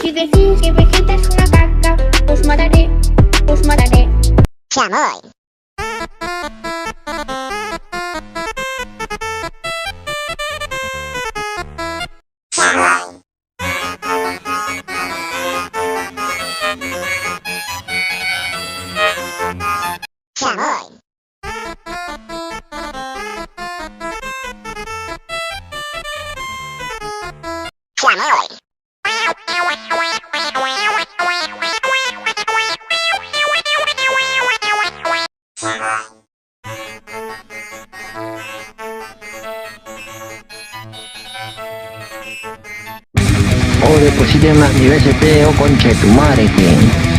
Si decís que Vegeta es una caca, os mataré, os mataré. Chamoy. Chamoy. Chamoy. O depositen más nivel CP o concha de tu madre que...